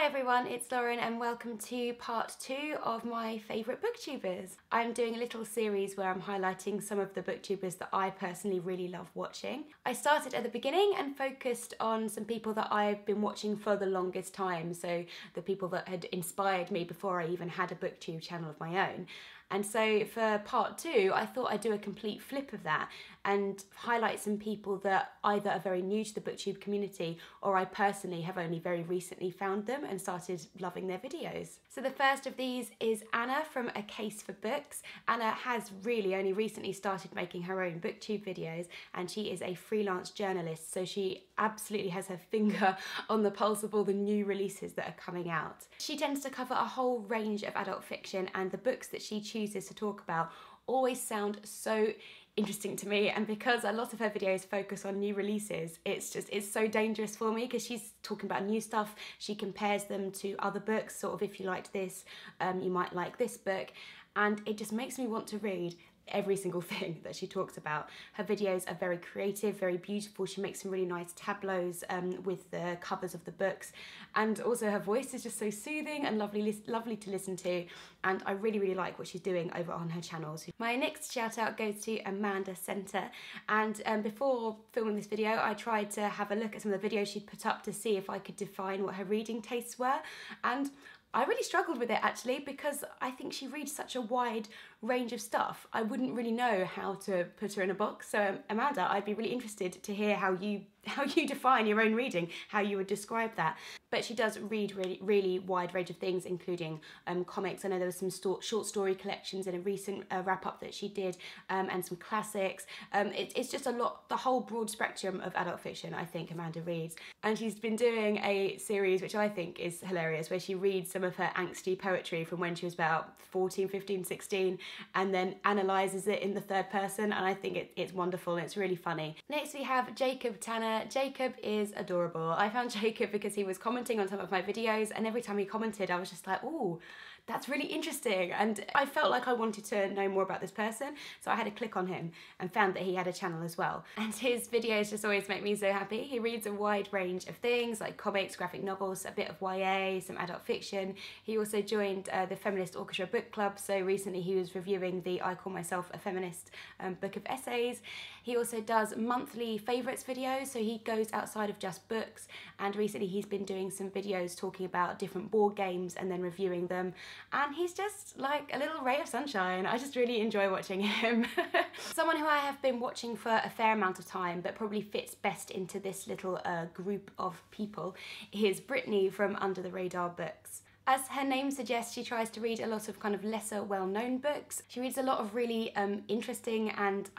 Hi everyone, it's Lauren and welcome to part 2 of my favourite booktubers. I'm doing a little series where I'm highlighting some of the booktubers that I personally really love watching. I started at the beginning and focused on some people that I've been watching for the longest time, so the people that had inspired me before I even had a booktube channel of my own. And so for part 2, I thought I'd do a complete flip of that and highlight some people that either are very new to the booktube community or I personally have only very recently found them and started loving their videos. So the first of these is Anna from A Case for Books. Anna has really only recently started making her own booktube videos and she is a freelance journalist, so she absolutely has her finger on the pulse of all the new releases that are coming out. She tends to cover a whole range of adult fiction and the books that she chooses to talk about always sound so interesting to me, and because a lot of her videos focus on new releases, it's so dangerous for me because she's talking about new stuff. She compares them to other books, sort of if you liked this, you might like this book, and it just makes me want to read every single thing that she talks about. Her videos are very creative, very beautiful. She makes some really nice tableaus with the covers of the books, and also her voice is just so soothing and lovely to listen to, and I really like what she's doing over on her channels. My next shout out goes to Amanda Center, and before filming this video I tried to have a look at some of the videos she'd put up to see if I could define what her reading tastes were, and I really struggled with it actually because I think she reads such a wide range of stuff. I wouldn't really know how to put her in a box. So Amanda, I'd be really interested to hear how you define your own reading, how you would describe that. But she does read really wide range of things, including comics. I know there was some short story collections in a recent wrap-up that she did, and some classics. It's just a lot, the whole broad spectrum of adult fiction I think Amanda reads. And she's been doing a series which I think is hilarious, where she reads some of her angsty poetry from when she was about 14, 15, 16, and then analyses it in the third person, and I think it's wonderful and it's really funny. Next we have Jacob Tana. Jacob is adorable. I found Jacob because he was commenting on some of my videos, and every time he commented I was just like, ooh, that's really interesting, and I felt like I wanted to know more about this person, so I had to click on him and found that he had a channel as well. And his videos just always make me so happy. He reads a wide range of things like comics, graphic novels, a bit of YA, some adult fiction. He also joined the Feminist Orchestra Book Club, so recently he was reviewing the I Call Myself a Feminist book of essays. He also does monthly favourites videos, so he goes outside of just books, and recently he's been doing some videos talking about different board games and then reviewing them. And he's just like a little ray of sunshine. I just really enjoy watching him. Someone who I have been watching for a fair amount of time but probably fits best into this little group of people is Brittany from Under the Radar Books. As her name suggests, she tries to read a lot of kind of lesser well-known books. She reads a lot of really interesting and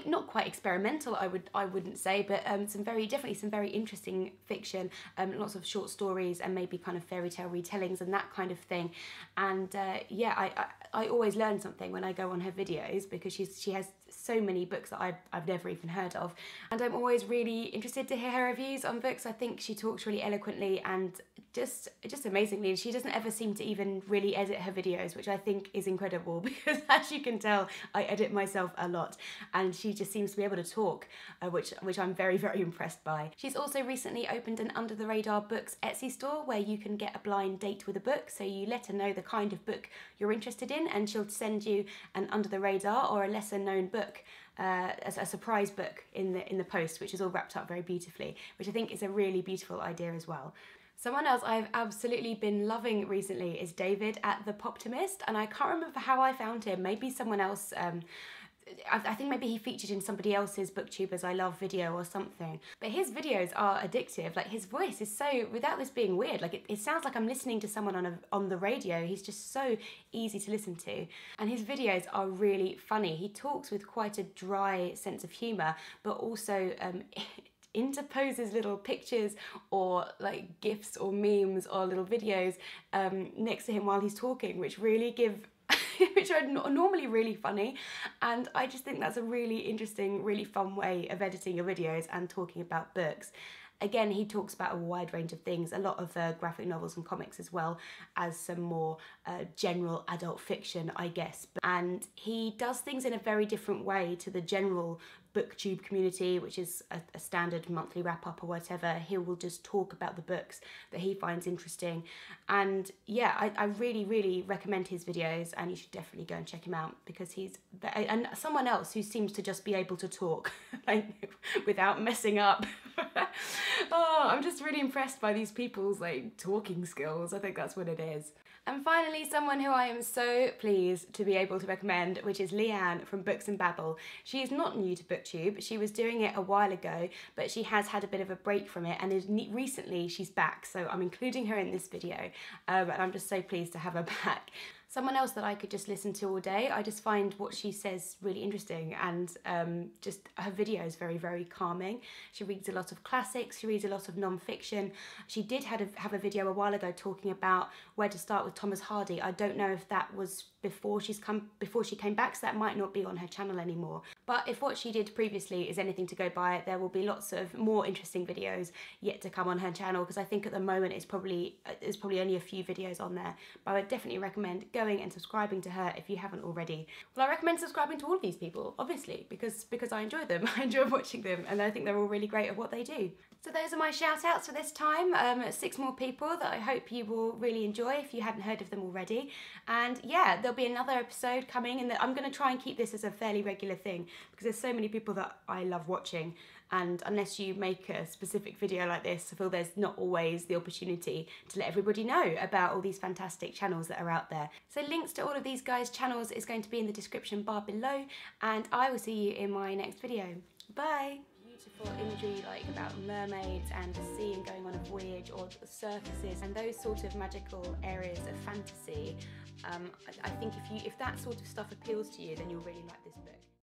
not quite experimental, I wouldn't say, but definitely some very interesting fiction, lots of short stories and maybe kind of fairy tale retellings and that kind of thing. And yeah, I always learn something when I go on her videos because she has so many books that I've never even heard of, and I'm always really interested to hear her reviews on books. I think she talks really eloquently and just amazingly, and she doesn't ever seem to even really edit her videos, which I think is incredible because as you can tell I edit myself a lot, and she just seems to be able to talk, which I'm very impressed by. She's also recently opened an Under the Radar Books Etsy store where you can get a blind date with a book, so you let her know the kind of book you're interested in and she'll send you an under the radar or a lesser known book as a surprise book in the post, which is all wrapped up very beautifully, which I think is a really beautiful idea as well. Someone else I've absolutely been loving recently is David at the Pop Tamest, and I can't remember how I found him. Maybe someone else, I think maybe he featured in somebody else's Booktubers I Love video or something. But his videos are addictive. Like, his voice is so, without this being weird, like it sounds like I'm listening to someone on the radio. He's just so easy to listen to. And his videos are really funny. He talks with quite a dry sense of humour, but also interposes little pictures or like GIFs or memes or little videos next to him while he's talking, which really give which are normally really funny, and I just think that's a really interesting, really fun way of editing your videos and talking about books. Again, he talks about a wide range of things, a lot of graphic novels and comics, as well as some more general adult fiction, I guess. And he does things in a very different way to the general booktube community, which is a standard monthly wrap-up or whatever. He will just talk about the books that he finds interesting. And yeah, I really, really recommend his videos, and you should definitely go and check him out, because he's and someone else who seems to just be able to talk like without messing up. Oh, I'm just really impressed by these people's like talking skills. I think that's what it is. And finally, someone who I am so pleased to be able to recommend, which is Leanne from Books and Babble. She is not new to BookTube. She was doing it a while ago, but she has had a bit of a break from it, and recently she's back, so I'm including her in this video, and I'm just so pleased to have her back. Someone else that I could just listen to all day. I just find what she says really interesting, and just her videos very, very calming. She reads a lot of classics, she reads a lot of non-fiction. She did have a video a while ago talking about where to start with Thomas Hardy. I don't know if that was before she came back, so that might not be on her channel anymore. But if what she did previously is anything to go by, there will be lots of more interesting videos yet to come on her channel, because I think at the moment there's probably only a few videos on there. But I would definitely recommend going and subscribing to her if you haven't already. Well, I recommend subscribing to all of these people, obviously, because I enjoy them. I enjoy watching them, and I think they're all really great at what they do. So those are my shout outs for this time. 6 more people that I hope you will really enjoy if you hadn't heard of them already. And yeah, there'll be another episode coming, and I'm going to try and keep this as a fairly regular thing, because there's so many people that I love watching, and unless you make a specific video like this, I feel there's not always the opportunity to let everybody know about all these fantastic channels that are out there. So links to all of these guys' channels is going to be in the description bar below, and I will see you in my next video. Bye! Beautiful imagery like about mermaids and the sea and going on a voyage, or circuses and those sort of magical areas of fantasy. I think if that sort of stuff appeals to you, then you'll really like this book.